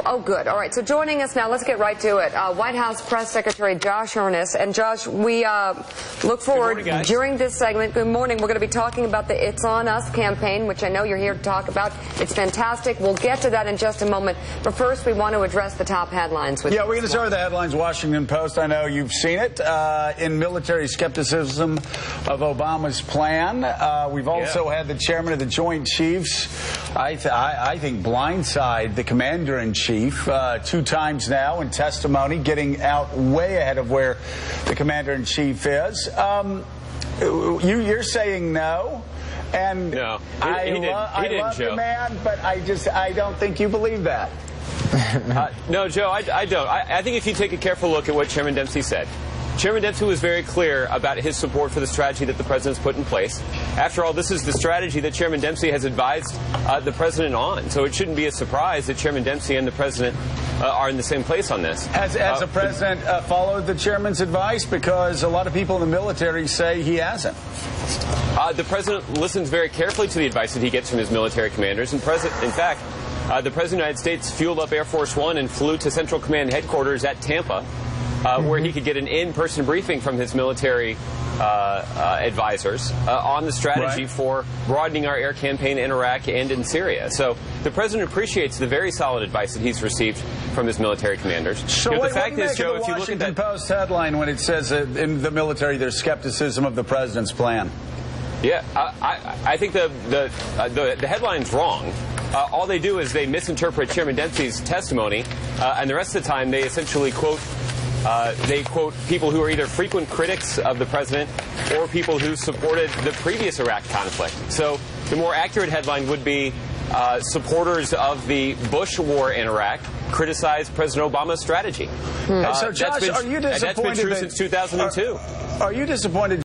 Oh, good. All right. So joining us now, let's get right to it. White House Press Secretary Josh Earnest. And Josh, we look forward during this segment. Good morning. We're going to be talking about the It's On Us campaign, which I know you're here to talk about. It's fantastic. We'll get to that in just a moment. But first, we want to address the top headlines. We're going to start with the headlines. Washington Post. I know you've seen it. In military skepticism of Obama's plan. We've also had the chairman of the Joint Chiefs, I think, blindside the commander-in-chief 2 times now in testimony, getting out way ahead of where the commander-in-chief is. You're saying no, and no, I love the man, but I don't think you believe that. No, Joe, I don't. I think if you take a careful look at what Chairman Dempsey said, Chairman Dempsey was very clear about his support for the strategy that the president's put in place. After all, this is the strategy that Chairman Dempsey has advised the president on. So it shouldn't be a surprise that Chairman Dempsey and the president are in the same place on this. Has the president followed the chairman's advice? Because a lot of people in the military say he hasn't. The president listens very carefully to the advice that he gets from his military commanders. In fact, the president of the United States fueled up Air Force One and flew to Central Command headquarters at Tampa, where he could get an in-person briefing from his military advisors on the strategy for broadening our air campaign in Iraq and in Syria. So the president appreciates the very solid advice that he's received from his military commanders. So the fact is, Joe, if you look at the Washington Post headline when it says that in the military there's skepticism of the president's plan. Yeah, I think the headline's wrong. All they do is they misinterpret Chairman Dempsey's testimony, and the rest of the time they essentially quote people who are either frequent critics of the president or people who supported the previous Iraq conflict. So the more accurate headline would be supporters of the Bush war in Iraq criticize President Obama's strategy. So, Josh, are you disappointed? That's been true since 2002. Are you disappointed